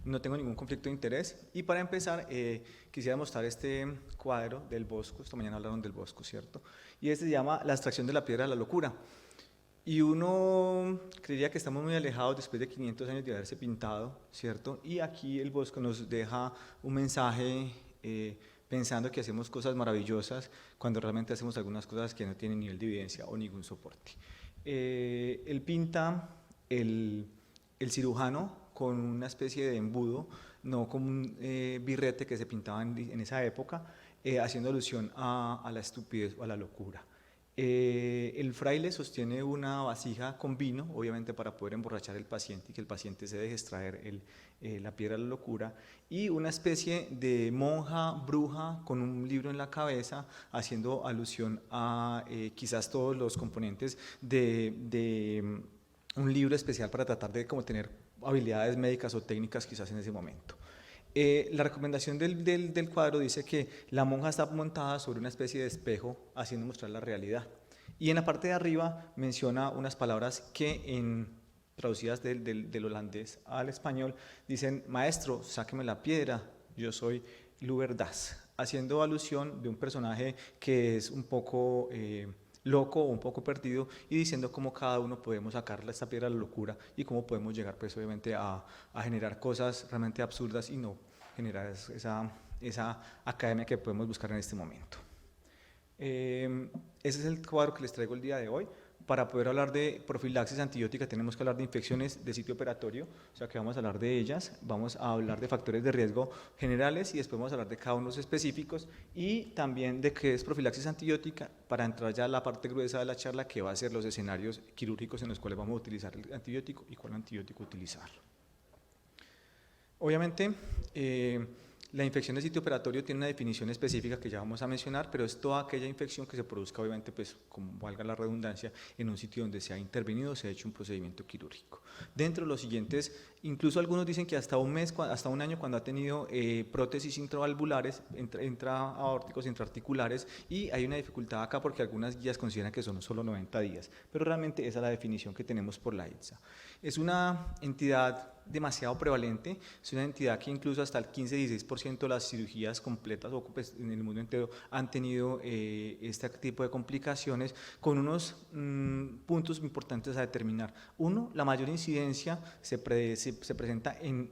no tengo ningún conflicto de interés. Y para empezar, quisiera mostrar este cuadro del Bosco. Esta mañana hablaron del Bosco, ¿cierto? Y este se llama La extracción de la piedra de la locura. Y uno creería que estamos muy alejados después de 500 años de haberse pintado, ¿cierto? Y aquí el Bosco nos deja un mensaje pensando que hacemos cosas maravillosas cuando realmente hacemos algunas cosas que no tienen nivel de evidencia o ningún soporte. Él pinta el cirujano con una especie de embudo, no como un birrete que se pintaba en esa época, haciendo alusión a la estupidez o a la locura. El fraile sostiene una vasija con vino, obviamente para poder emborrachar al paciente y que el paciente se deje extraer la piedra de la locura, y una especie de monja bruja con un libro en la cabeza, haciendo alusión a quizás todos los componentes de un libro especial para tratar de como tener habilidades médicas o técnicas quizás en ese momento. La recomendación del cuadro dice que la monja está montada sobre una especie de espejo haciendo mostrar la realidad. Y en la parte de arriba menciona unas palabras que traducidas del holandés al español dicen: maestro, sáqueme la piedra, yo soy Luberdas, haciendo alusión de un personaje que es un poco loco o un poco perdido, y diciendo cómo cada uno podemos sacarle esta piedra a la locura y cómo podemos llegar pues obviamente a generar cosas realmente absurdas y no generar esa academia que podemos buscar en este momento. Ese es el cuadro que les traigo el día de hoy. Para poder hablar de profilaxis antibiótica tenemos que hablar de infecciones de sitio operatorio, o sea que vamos a hablar de ellas, vamos a hablar de factores de riesgo generales y después vamos a hablar de cada uno de los específicos y también de qué es profilaxis antibiótica, para entrar ya a la parte gruesa de la charla, que va a ser los escenarios quirúrgicos en los cuales vamos a utilizar el antibiótico y cuál antibiótico utilizar. Obviamente, la infección de sitio operatorio tiene una definición específica que ya vamos a mencionar, pero es toda aquella infección que se produzca, obviamente, pues, como valga la redundancia, en un sitio donde se ha intervenido o se ha hecho un procedimiento quirúrgico. Dentro de los siguientes, incluso algunos dicen que hasta un mes, hasta un año, cuando ha tenido prótesis intravalvulares, intraaórticos, intraarticulares, y hay una dificultad acá porque algunas guías consideran que son solo 90 días, pero realmente esa es la definición que tenemos por la ITSA. Es una entidad demasiado prevalente, es una entidad que incluso hasta el 15-16% de las cirugías completas o pues, en el mundo entero han tenido este tipo de complicaciones, con unos puntos importantes a determinar. Uno, la mayor incidencia se presenta en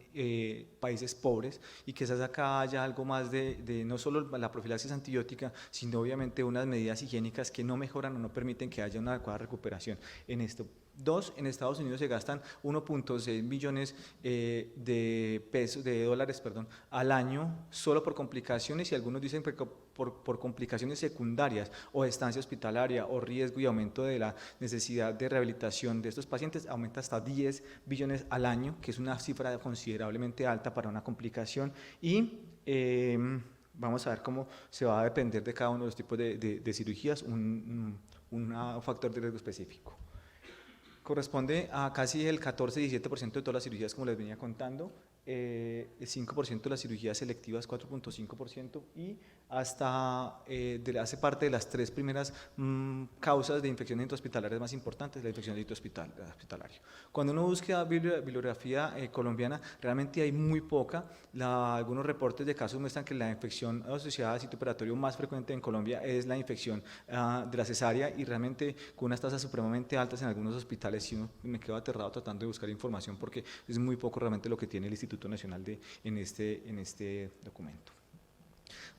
países pobres, y quizás acá haya algo más de no solo la profilaxis antibiótica, sino obviamente unas medidas higiénicas que no mejoran o no permiten que haya una adecuada recuperación en esto. Dos, en Estados Unidos se gastan 1.6 billones de dólares al año solo por complicaciones, y algunos dicen por complicaciones secundarias o estancia hospitalaria o riesgo y aumento de la necesidad de rehabilitación de estos pacientes, aumenta hasta 10 billones al año, que es una cifra considerablemente alta para una complicación. Y vamos a ver cómo se va a depender de cada uno de los tipos de cirugías un factor de riesgo específico. Corresponde a casi el 14-17% de todas las cirugías, como les venía contando, el 5% de las cirugías selectivas, 4.5%, y hasta hace parte de las tres primeras causas de infección intrahospitalaria más importantes, la infección de sitio hospitalario. Cuando uno busca bibliografía colombiana, realmente hay muy poca. Algunos reportes de casos muestran que la infección asociada al sitio operatorio más frecuente en Colombia es la infección de la cesárea, y realmente con unas tasas supremamente altas en algunos hospitales. Y uno me quedo aterrado tratando de buscar información porque es muy poco realmente lo que tiene el Instituto Nacional en este documento.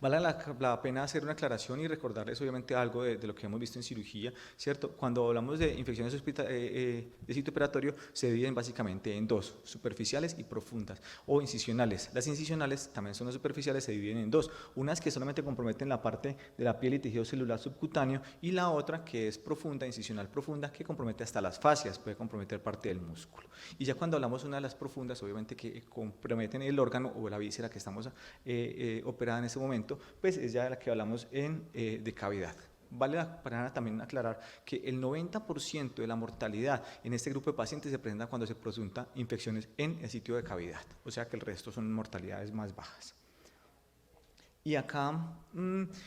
Vale la pena hacer una aclaración y recordarles obviamente algo de lo que hemos visto en cirugía, ¿cierto? Cuando hablamos de infecciones de sitio operatorio, se dividen básicamente en dos: superficiales y profundas, o incisionales. Las incisionales también son las superficiales, se dividen en dos: unas que solamente comprometen la parte de la piel y tejido celular subcutáneo, y la otra que es profunda, incisional profunda, que compromete hasta las fascias, puede comprometer parte del músculo. Y ya cuando hablamos de una de las profundas, obviamente que comprometen el órgano o la víscera que estamos operada en ese momento, pues es ya de la que hablamos de cavidad. Vale la pena también aclarar que el 90% de la mortalidad en este grupo de pacientes se presenta cuando se presunta infecciones en el sitio de cavidad, o sea que el resto son mortalidades más bajas. Y acá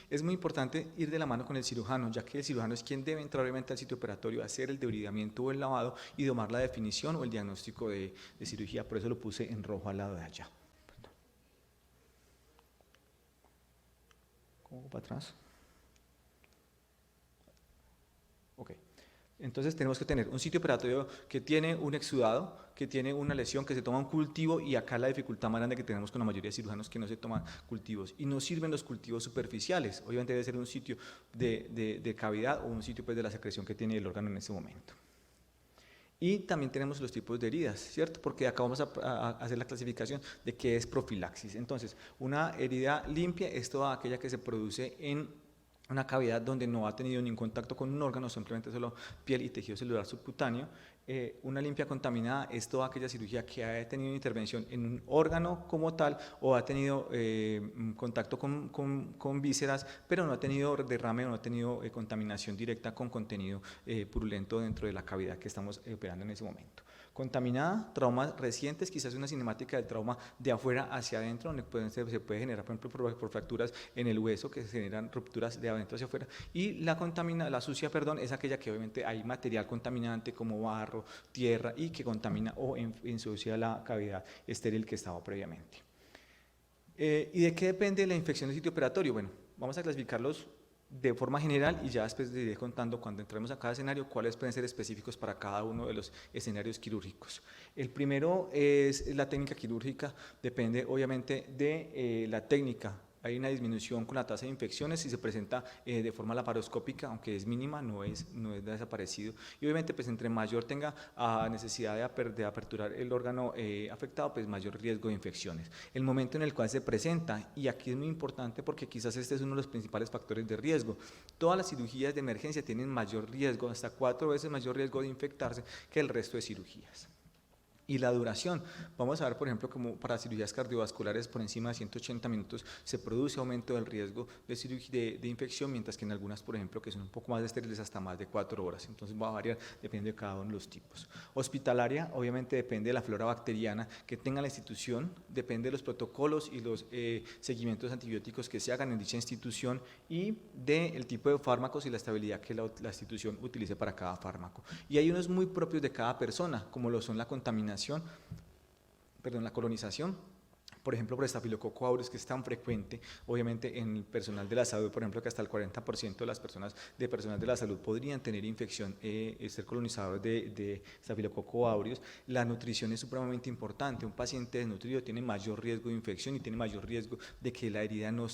es muy importante ir de la mano con el cirujano, ya que el cirujano es quien debe entrar obviamente al sitio operatorio, hacer el debridamiento o el lavado y tomar la definición o el diagnóstico de cirugía. Por eso lo puse en rojo al lado de allá. ¿Cómo para atrás? Ok. Entonces tenemos que tener un sitio operatorio que tiene un exudado, que tiene una lesión, que se toma un cultivo, y acá la dificultad más grande que tenemos con la mayoría de cirujanos, que no se toman cultivos y no sirven los cultivos superficiales. Obviamente debe ser un sitio de cavidad o un sitio pues de la secreción que tiene el órgano en ese momento. Y también tenemos los tipos de heridas, ¿cierto? Porque acá vamos a hacer la clasificación de qué es profilaxis. Entonces, una herida limpia es toda aquella que se produce en una cavidad donde no ha tenido ningún contacto con un órgano, simplemente solo piel y tejido celular subcutáneo. Una limpia contaminada es toda aquella cirugía que ha tenido intervención en un órgano como tal, o ha tenido contacto con vísceras, pero no ha tenido derrame o no ha tenido contaminación directa con contenido purulento dentro de la cavidad que estamos operando en ese momento. Contaminada, traumas recientes, quizás una cinemática del trauma de afuera hacia adentro, donde se puede generar, por ejemplo, por fracturas en el hueso, que se generan rupturas de adentro hacia afuera. Y la sucia, es aquella que obviamente hay material contaminante como barro, tierra, y que contamina o ensucia la cavidad estéril que estaba previamente. ¿Y de qué depende la infección del sitio operatorio? Bueno, vamos a clasificarlos de forma general y ya después les iré contando, cuando entremos a cada escenario, cuáles pueden ser específicos para cada uno de los escenarios quirúrgicos. El primero es la técnica quirúrgica. Depende obviamente de la técnica. Hay una disminución con la tasa de infecciones si se presenta de forma laparoscópica, aunque es mínima, no es desaparecido. Y obviamente pues entre mayor tenga necesidad de aperturar el órgano afectado, pues mayor riesgo de infecciones. El momento en el cual se presenta, y aquí es muy importante porque quizás este es uno de los principales factores de riesgo. Todas las cirugías de emergencia tienen mayor riesgo, hasta 4 veces mayor riesgo de infectarse que el resto de cirugías. Y la duración, vamos a ver por ejemplo como para cirugías cardiovasculares por encima de 180 minutos se produce aumento del riesgo de infección, mientras que en algunas por ejemplo que son un poco más estériles hasta más de 4 horas, entonces va a variar, depende de cada uno de los tipos. Hospitalaria, obviamente depende de la flora bacteriana que tenga la institución, depende de los protocolos y los seguimientos antibióticos que se hagan en dicha institución y del tipo de fármacos y la estabilidad que la institución utilice para cada fármaco. Y hay unos muy propios de cada persona, como lo son la la colonización, por ejemplo, por Staphylococcus aureus, que es tan frecuente, obviamente, en el personal de la salud, por ejemplo, que hasta el 40% de las personas de personal de la salud podrían tener infección, ser colonizadores de Staphylococcus aureus. La nutrición es supremamente importante. Un paciente desnutrido tiene mayor riesgo de infección y tiene mayor riesgo de que la herida no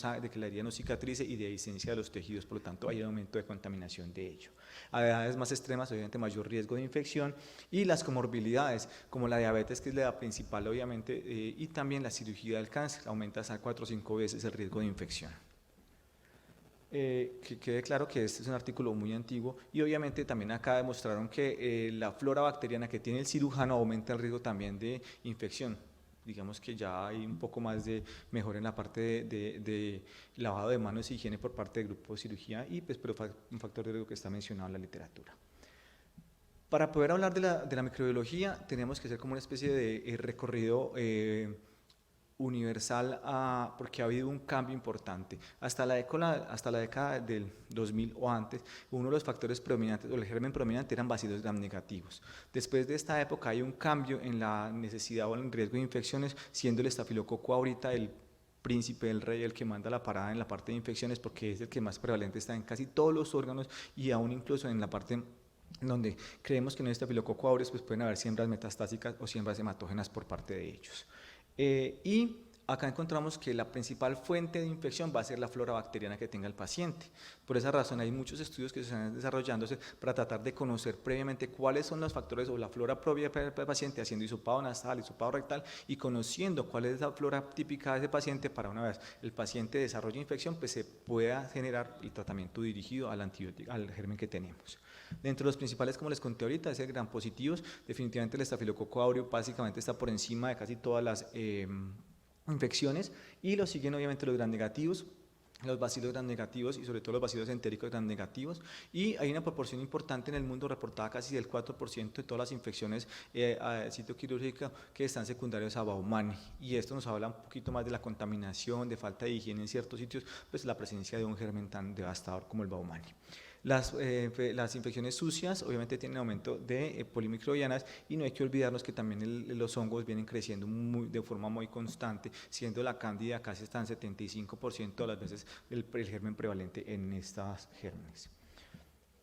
cicatrice y de adherencia de los tejidos, por lo tanto, hay un aumento de contaminación de ello. A edades más extremas, obviamente, mayor riesgo de infección, y las comorbilidades, como la diabetes, que es la principal, obviamente, y también la cirugía del cáncer, aumenta hasta 4 o 5 veces el riesgo de infección. Que quede claro que este es un artículo muy antiguo, y obviamente también acá demostraron que la flora bacteriana que tiene el cirujano aumenta el riesgo también de infección. Digamos que ya hay un poco más de mejora en la parte de lavado de manos y higiene por parte del grupo de cirugía, y pues, pero un factor de riesgo que está mencionado en la literatura. Para poder hablar de la microbiología tenemos que hacer como una especie de recorrido universal, porque ha habido un cambio importante. Hasta la década del 2000 o antes, uno de los factores predominantes, o el germen predominante, eran bacilos gram negativos. Después de esta época hay un cambio en la necesidad o en el riesgo de infecciones, siendo el estafilococo ahorita el príncipe, el rey, el que manda la parada en la parte de infecciones, porque es el que más prevalente está en casi todos los órganos, y aún incluso en la parte donde creemos que no hay estafilococo aureus, pues pueden haber siembras metastásicas o siembras hematógenas por parte de ellos. Y acá encontramos que la principal fuente de infección va a ser la flora bacteriana que tenga el paciente. Por esa razón hay muchos estudios que se están desarrollándose para tratar de conocer previamente cuáles son los factores o la flora propia del paciente, haciendo hisopado nasal, hisopado rectal, y conociendo cuál es la flora típica de ese paciente, para una vez el paciente desarrolle infección, pues se pueda generar el tratamiento dirigido al antibiótico, al germen que tenemos. Dentro de los principales, como les conté ahorita, es el gram positivos. Definitivamente el estafilococo aureus básicamente está por encima de casi todas las infecciones, y lo siguen obviamente los gram negativos, los bacilos gram negativos y sobre todo los bacilos entéricos gram negativos, y hay una proporción importante en el mundo reportada, casi del 4% de todas las infecciones citoquirúrgicas que están secundarias a Baumann, y esto nos habla un poquito más de la contaminación, de falta de higiene en ciertos sitios, pues la presencia de un germen tan devastador como el Baumann. Las infecciones sucias obviamente tienen aumento de polimicrobianas y no hay que olvidarnos que también los hongos vienen creciendo de forma muy constante, siendo la cándida casi está en 75% de las veces el germen prevalente en estas gérmenes.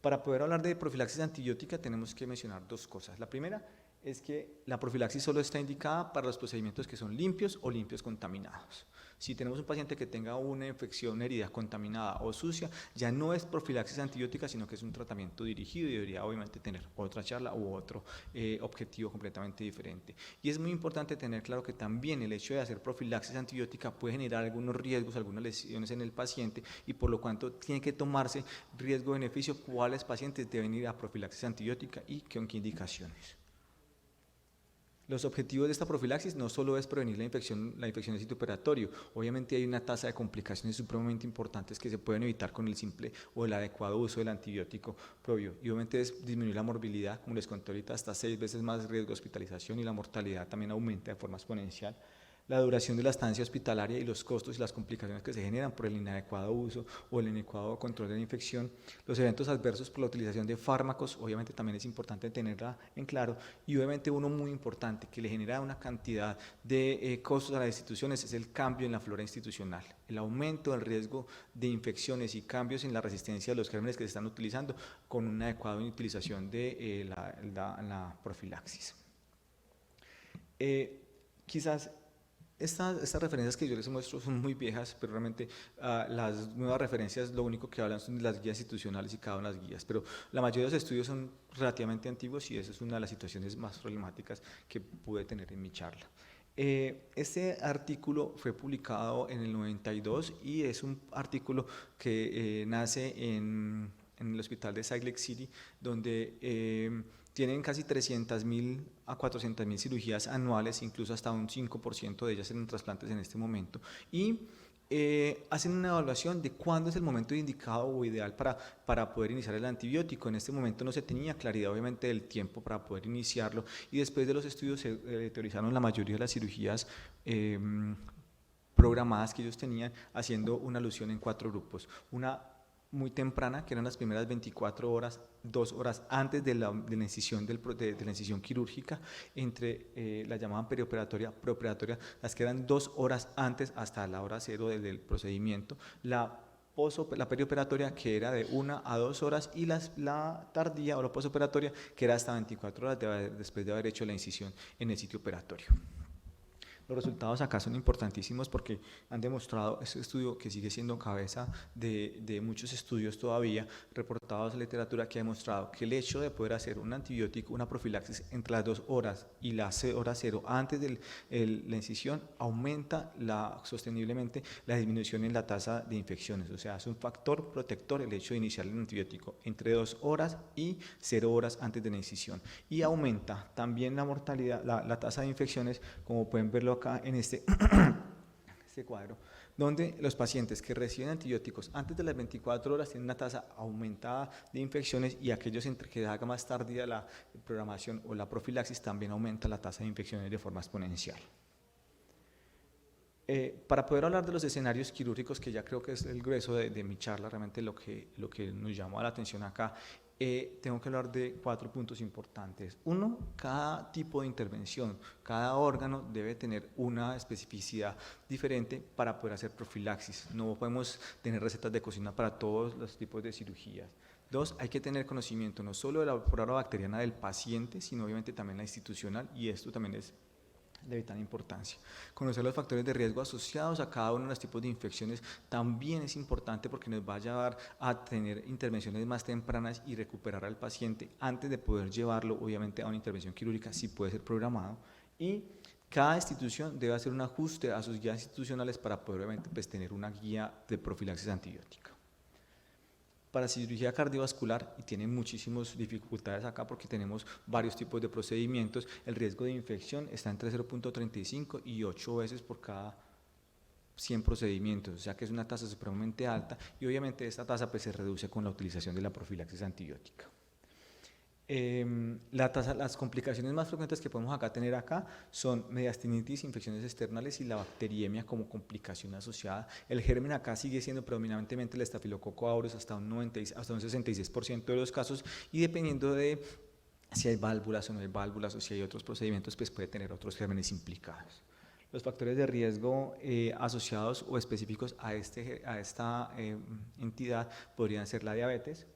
Para poder hablar de profilaxis antibiótica tenemos que mencionar dos cosas. La primera es que la profilaxis solo está indicada para los procedimientos que son limpios o limpios contaminados. Si tenemos un paciente que tenga una infección, una herida contaminada o sucia, ya no es profilaxis antibiótica, sino que es un tratamiento dirigido y debería obviamente tener otra charla u otro objetivo completamente diferente. Y es muy importante tener claro que también el hecho de hacer profilaxis antibiótica puede generar algunos riesgos, algunas lesiones en el paciente y por lo cual tiene que tomarse riesgo-beneficio cuáles pacientes deben ir a profilaxis antibiótica y con qué indicaciones. Los objetivos de esta profilaxis no solo es prevenir la infección del sitio operatorio, obviamente hay una tasa de complicaciones supremamente importantes que se pueden evitar con el simple o el adecuado uso del antibiótico propio y obviamente es disminuir la morbilidad, como les conté ahorita, hasta 6 veces más riesgo de hospitalización y la mortalidad también aumenta de forma exponencial. La duración de la estancia hospitalaria y los costos y las complicaciones que se generan por el inadecuado uso o el inadecuado control de la infección, los eventos adversos por la utilización de fármacos, obviamente también es importante tenerla en claro, y obviamente uno muy importante que le genera una cantidad de costos a las instituciones es el cambio en la flora institucional, el aumento del riesgo de infecciones y cambios en la resistencia de los gérmenes que se están utilizando con una adecuada utilización de la profilaxis. Quizás estas referencias que yo les muestro son muy viejas, pero realmente las nuevas referencias lo único que hablan son de las guías institucionales y cada una de las guías, pero la mayoría de los estudios son relativamente antiguos y esa es una de las situaciones más problemáticas que pude tener en mi charla. Este artículo fue publicado en el 92 y es un artículo que nace en el hospital de Salt Lake City, donde tienen casi 300.000 a 400.000 cirugías anuales, incluso hasta un 5% de ellas en trasplantes en este momento, y hacen una evaluación de cuándo es el momento indicado o ideal para poder iniciar el antibiótico. En este momento no se tenía claridad obviamente del tiempo para poder iniciarlo y después de los estudios se teorizaron la mayoría de las cirugías programadas que ellos tenían, haciendo una alusión en 4 grupos. Una muy temprana, que eran las primeras 24 horas, 2 horas antes de la incisión, de la incisión quirúrgica, entre la llamaban preoperatoria, las que eran 2 horas antes hasta la hora 0 del procedimiento, la perioperatoria que era de 1 a 2 horas y la tardía o la posoperatoria que era hasta 24 horas después de haber hecho la incisión en el sitio operatorio. Los resultados acá son importantísimos porque han demostrado, este estudio que sigue siendo cabeza de muchos estudios todavía, reportados en la literatura, que ha demostrado que el hecho de poder hacer un antibiótico, una profilaxis entre las 2 horas y la hora 0 antes de la incisión, aumenta sosteniblemente la disminución en la tasa de infecciones. O sea, es un factor protector el hecho de iniciar el antibiótico entre 2 horas y 0 horas antes de la incisión. Y aumenta también la mortalidad, la tasa de infecciones, como pueden verlo acá en este cuadro, donde los pacientes que reciben antibióticos antes de las 24 horas tienen una tasa aumentada de infecciones y aquellos entre que haga más tardía la programación o la profilaxis también aumenta la tasa de infecciones de forma exponencial. Para poder hablar de los escenarios quirúrgicos, que ya creo que es el grueso de mi charla, realmente lo que nos llamó la atención acá, tengo que hablar de 4 puntos importantes. Uno, cada tipo de intervención, cada órgano debe tener una especificidad diferente para poder hacer profilaxis. No podemos tener recetas de cocina para todos los tipos de cirugías. 2, hay que tener conocimiento no solo de la flora bacteriana del paciente, sino obviamente también la institucional, y esto también es de vital importancia. Conocer los factores de riesgo asociados a cada uno de los tipos de infecciones también es importante porque nos va a llevar a tener intervenciones más tempranas y recuperar al paciente antes de poder llevarlo obviamente a una intervención quirúrgica, si puede ser programado. Y cada institución debe hacer un ajuste a sus guías institucionales para poder obviamente pues, tener una guía de profilaxis antibiótica. Para cirugía cardiovascular, y tiene muchísimas dificultades acá porque tenemos varios tipos de procedimientos, el riesgo de infección está entre 0.35 y 8 veces por cada 100 procedimientos, o sea que es una tasa supremamente alta y obviamente esta tasa pues, se reduce con la utilización de la profilaxis antibiótica. Las complicaciones más frecuentes que podemos tener acá son mediastinitis, infecciones externales y la bacteriemia como complicación asociada. El germen acá sigue siendo predominantemente el estafilococo aureus hasta hasta un 66% de los casos, y dependiendo de si hay válvulas o no hay válvulas o si hay otros procedimientos, pues puede tener otros gérmenes implicados. Los factores de riesgo asociados o específicos a esta entidad podrían ser la diabetes,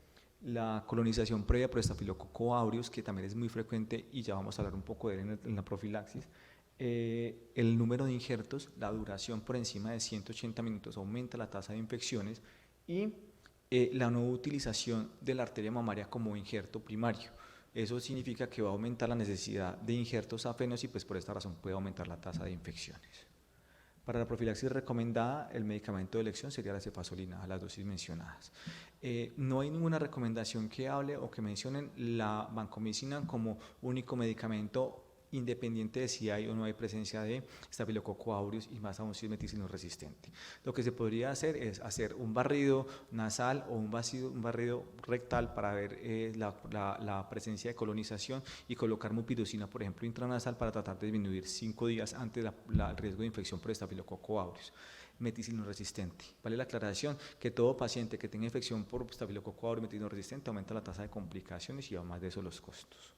la colonización previa por estafilococo aureus, que también es muy frecuente y ya vamos a hablar un poco de él en la profilaxis, el número de injertos, la duración por encima de 180 minutos aumenta la tasa de infecciones, y la no utilización de la arteria mamaria como injerto primario. Eso significa que va a aumentar la necesidad de injertos afenos y pues por esta razón puede aumentar la tasa de infecciones. Para la profilaxis recomendada, el medicamento de elección sería la cefazolina a las dosis mencionadas. No hay ninguna recomendación que hable o que mencionen la vancomicina como único medicamento independiente de si hay o no hay presencia de estafilococo aureus, y más aún si es meticilino resistente. Lo que se podría hacer es hacer un barrido nasal o un barrido rectal para ver la presencia de colonización, y colocar mupirocina, por ejemplo, intranasal, para tratar de disminuir 5 días antes el riesgo de infección por estafilococo aureus meticilino resistente. Vale la aclaración que todo paciente que tenga infección por estafilococo aureus meticilino resistente aumenta la tasa de complicaciones y además de eso los costos.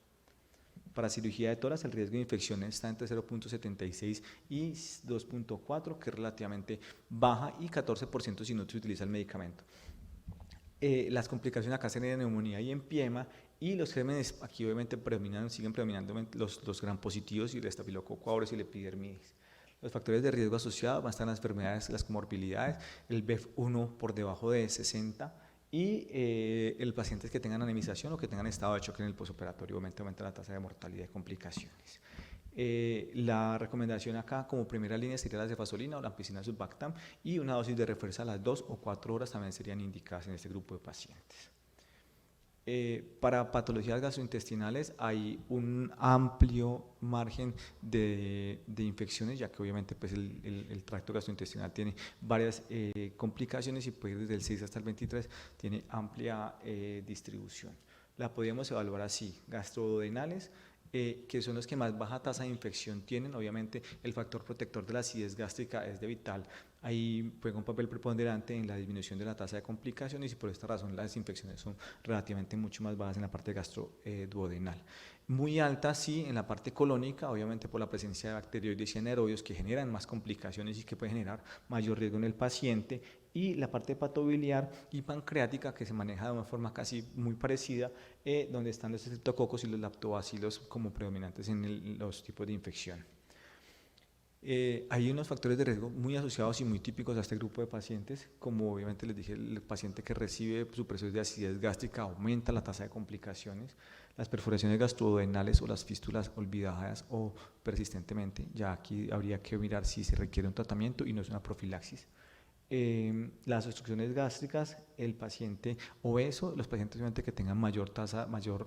Para cirugía de tórax, el riesgo de infección está entre 0.76 y 2.4, que es relativamente baja, y 14% si no se utiliza el medicamento. Las complicaciones acá serían neumonía y empiema, y los gérmenes aquí obviamente siguen predominando los gram positivos y el estafilococo aureus y el epidermidis. Los factores de riesgo asociados van a estar las enfermedades, las comorbilidades, el BEF1 por debajo de 60, y el pacientes que tengan anemización o que tengan estado de choque en el posoperatorio aumenta la tasa de mortalidad y complicaciones. La recomendación acá como primera línea sería la cefazolina o la ampicilina sulbactam, y una dosis de refuerzo a las 2 o 4 horas también serían indicadas en este grupo de pacientes. Para patologías gastrointestinales hay un amplio margen de infecciones, ya que obviamente pues el tracto gastrointestinal tiene varias complicaciones, y puede ir desde el 6 hasta el 23, tiene amplia distribución. La podríamos evaluar así: gastroduodenales, que son los que más baja tasa de infección tienen. Obviamente el factor protector de la acidez gástrica es de vital, ahí juega un papel preponderante en la disminución de la tasa de complicaciones, y por esta razón las infecciones son relativamente mucho más bajas en la parte gastroduodenal. Muy altas sí en la parte colónica, obviamente por la presencia de bacteroides y anaerobios que generan más complicaciones y que pueden generar mayor riesgo en el paciente, y la parte hepatobiliar y pancreática, que se maneja de una forma casi muy parecida, donde están los estreptococos y los lactobacilos como predominantes en los tipos de infección. Hay unos factores de riesgo muy asociados y muy típicos a este grupo de pacientes, como obviamente les dije, el paciente que recibe supresiones de acidez gástrica aumenta la tasa de complicaciones, las perforaciones gastroduodenales o las fístulas olvidadas o persistentemente, ya aquí habría que mirar si se requiere un tratamiento y no es una profilaxis. Las obstrucciones gástricas, el paciente obeso, los pacientes obviamente que tengan mayor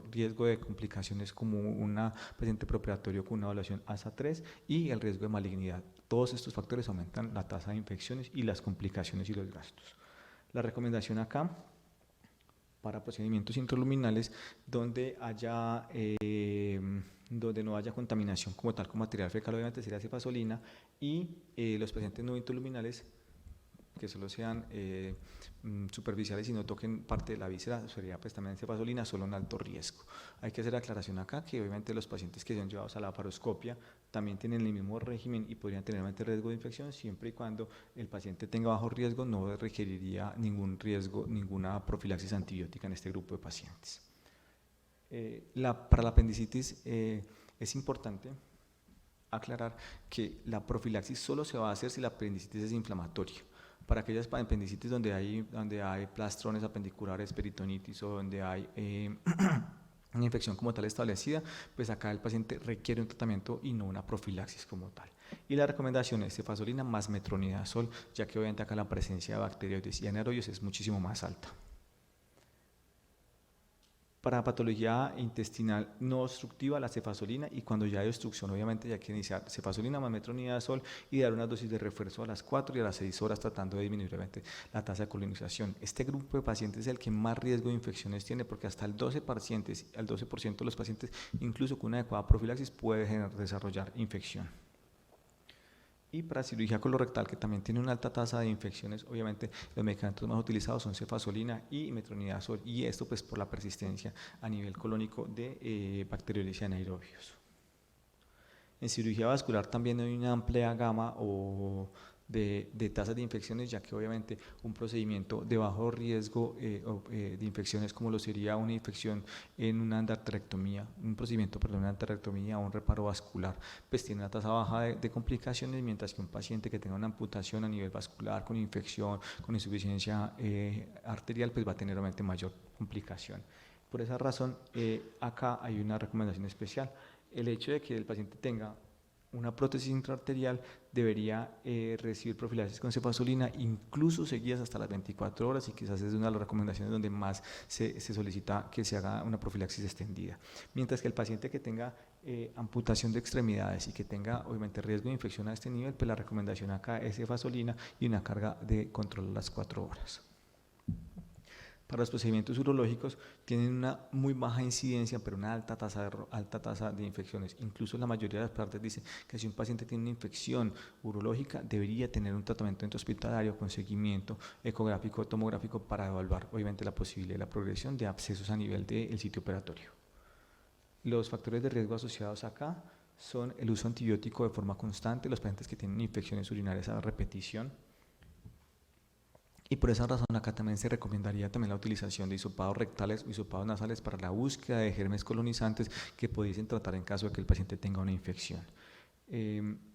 riesgo de complicaciones, como un paciente preoperatorio con una evaluación ASA3, y el riesgo de malignidad. Todos estos factores aumentan la tasa de infecciones y las complicaciones y los gastos. La recomendación acá para procedimientos intraluminales donde no haya contaminación como tal con material fecal, obviamente sería cefazolina, y los pacientes no intraluminales que solo sean superficiales y no toquen parte de la víscera, sería pues también cefazolina, solo en alto riesgo. Hay que hacer aclaración acá que obviamente los pacientes que son llevados a la laparoscopia también tienen el mismo régimen y podrían tener riesgo de infección, siempre y cuando el paciente tenga bajo riesgo, no requeriría ninguna profilaxis antibiótica en este grupo de pacientes. Para la apendicitis es importante aclarar que la profilaxis solo se va a hacer si la apendicitis es inflamatoria. Para aquellas apendicitis donde hay plastrones apendiculares, peritonitis, o donde hay una infección como tal establecida, pues acá el paciente requiere un tratamiento y no una profilaxis como tal. Y la recomendación es cefazolina más metronidazol, ya que obviamente acá la presencia de bacteroides y anaerobios es muchísimo más alta. Para patología intestinal no obstructiva, la cefazolina, y cuando ya hay obstrucción, obviamente ya hay que iniciar cefazolina más metronidazol y dar una dosis de refuerzo a las 4 y a las 6 horas tratando de disminuir obviamente la tasa de colonización. Este grupo de pacientes es el que más riesgo de infecciones tiene porque hasta el 12% de los pacientes, incluso con una adecuada profilaxis, puede desarrollar infección. Y para cirugía colorectal, que también tiene una alta tasa de infecciones, obviamente los medicamentos más utilizados son cefazolina y metronidazol, y esto pues por la persistencia a nivel colónico de bacteriolisis anaerobios. En cirugía vascular también hay una amplia gama de tasas de infecciones, ya que obviamente un procedimiento de bajo riesgo de infecciones, como lo sería una infección en una andarterectomía, una andarterectomía o un reparo vascular, pues tiene una tasa baja de complicaciones, mientras que un paciente que tenga una amputación a nivel vascular, con infección, con insuficiencia arterial, pues va a tener obviamente mayor complicación. Por esa razón, acá hay una recomendación especial. El hecho de que el paciente tenga una prótesis intraarterial debería recibir profilaxis con cefazolina, incluso seguidas hasta las 24 horas, y quizás es una de las recomendaciones donde más se solicita que se haga una profilaxis extendida. Mientras que el paciente que tenga amputación de extremidades y que tenga obviamente riesgo de infección a este nivel, pues la recomendación acá es cefazolina y una carga de control a las 4 horas. Para los procedimientos urológicos tienen una muy baja incidencia, pero una alta tasa de infecciones. Incluso la mayoría de las partes dicen que si un paciente tiene una infección urológica, debería tener un tratamiento intrahospitalario con seguimiento ecográfico o tomográfico para evaluar obviamente la posibilidad de la progresión de abscesos a nivel del sitio operatorio. Los factores de riesgo asociados acá son el uso antibiótico de forma constante, los pacientes que tienen infecciones urinarias a repetición. Y por esa razón acá también se recomendaría también la utilización de hisopados rectales o hisopados nasales para la búsqueda de gérmenes colonizantes que pudiesen tratar en caso de que el paciente tenga una infección.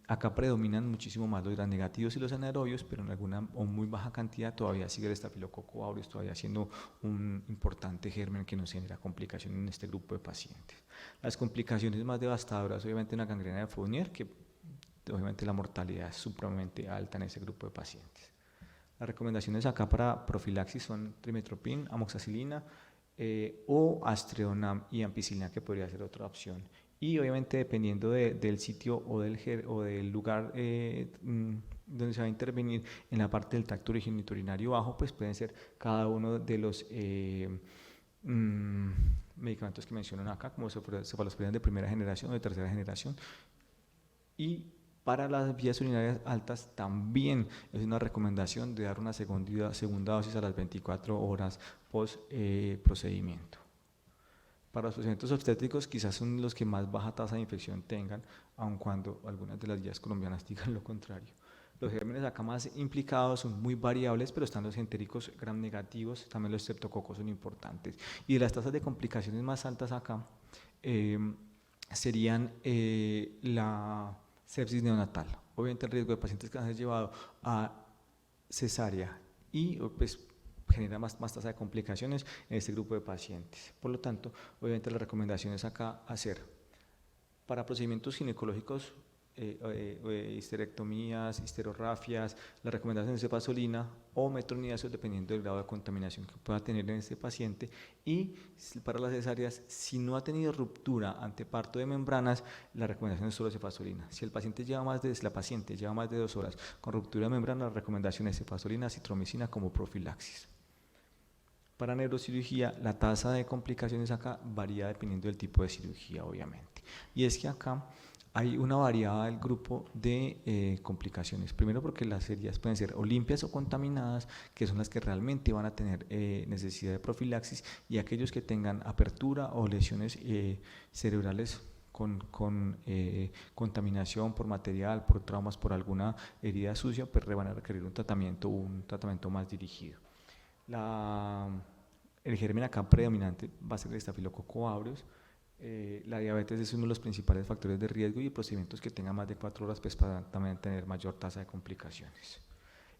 Acá predominan muchísimo más los gramnegativos y los anaerobios, pero en alguna o muy baja cantidad todavía sigue el estafilococo aureus todavía siendo un importante germen que nos genera complicaciones en este grupo de pacientes. Las complicaciones más devastadoras, obviamente, una gangrena de Fournier, que obviamente la mortalidad es supremamente alta en ese grupo de pacientes. Las recomendaciones acá para profilaxis son trimestoprim, amoxicilina o astreonam y ampicilina, que podría ser otra opción. Y obviamente dependiendo del sitio o del lugar donde se va a intervenir en la parte del tracto genitourinario bajo, pues pueden ser cada uno de los medicamentos que mencionan acá, como cefalosporinas de primera generación o de tercera generación. Y para las vías urinarias altas también es una recomendación de dar una segunda dosis a las 24 horas post procedimiento. Para los procedimientos obstétricos quizás son los que más baja tasa de infección tengan, aun cuando algunas de las guías colombianas digan lo contrario. Los gérmenes acá más implicados son muy variables, pero están los entéricos gram negativos, también los streptococos son importantes. Y de las tasas de complicaciones más altas acá serían la sepsis neonatal. Obviamente el riesgo de pacientes que han sido llevados a cesárea y pues genera más tasa de complicaciones en este grupo de pacientes. Por lo tanto, obviamente las recomendaciones acá hacer para procedimientos ginecológicos, histerectomías, histerorafias, las recomendaciones de cefazolina o metronidazol dependiendo del grado de contaminación que pueda tener en este paciente. Y para las cesáreas, si no ha tenido ruptura ante parto de membranas, la recomendación es solo cefazolina. Si la paciente lleva más de 2 horas con ruptura de membrana, la recomendación es cefazolina, citromicina como profilaxis. Para neurocirugía, la tasa de complicaciones acá varía dependiendo del tipo de cirugía, obviamente. Y es que acá hay una variada del grupo de complicaciones. Primero porque las heridas pueden ser o limpias o contaminadas, que son las que realmente van a tener necesidad de profilaxis, y aquellos que tengan apertura o lesiones cerebrales con contaminación por material, por traumas, por alguna herida sucia, pues van a requerir un tratamiento más dirigido. El germen acá predominante va a ser el estafilococo aureus. La diabetes es uno de los principales factores de riesgo, y procedimientos que tengan más de 4 horas pues para también tener mayor tasa de complicaciones.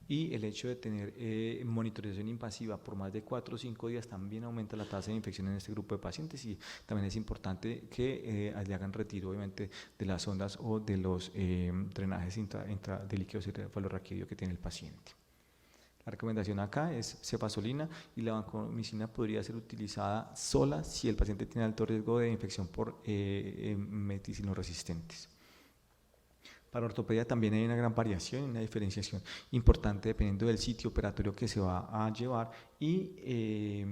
Y el hecho de tener monitorización invasiva por más de 4 o 5 días también aumenta la tasa de infección en este grupo de pacientes, y también es importante que le hagan retiro obviamente de las sondas o de los drenajes de líquido cefalorraquídeo que tiene el paciente. La recomendación acá es cefazolina y la vancomicina podría ser utilizada sola si el paciente tiene alto riesgo de infección por meticilinoresistentes. Para ortopedia también hay una gran variación, una diferenciación importante dependiendo del sitio operatorio que se va a llevar y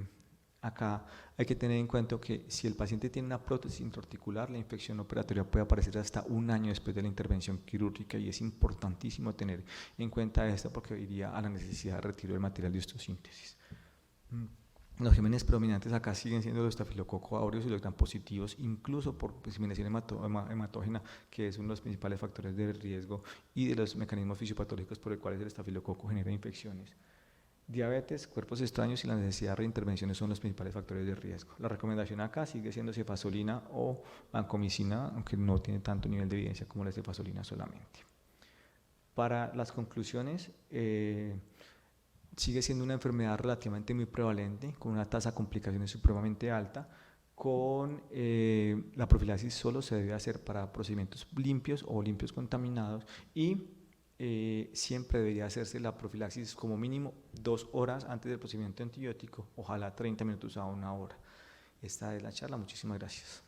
acá hay que tener en cuenta que si el paciente tiene una prótesis intraarticular, la infección operatoria puede aparecer hasta un año después de la intervención quirúrgica y es importantísimo tener en cuenta esto porque iría a la necesidad de retiro del material de osteosíntesis. Los gérmenes predominantes acá siguen siendo los estafilococo aureus y los gram positivos, incluso por diseminación hematógena, que es uno de los principales factores de riesgo y de los mecanismos fisiopatológicos por los cuales el estafilococo genera infecciones. Diabetes, cuerpos extraños y la necesidad de reintervenciones son los principales factores de riesgo. La recomendación acá sigue siendo cefazolina o vancomicina, aunque no tiene tanto nivel de evidencia como la cefazolina solamente. Para las conclusiones, sigue siendo una enfermedad relativamente muy prevalente, con una tasa de complicaciones supremamente alta. Con la profilaxis solo se debe hacer para procedimientos limpios o limpios contaminados y siempre debería hacerse la profilaxis como mínimo 2 horas antes del procedimiento antibiótico, ojalá 30 minutos a 1 hora. Esta es la charla, muchísimas gracias.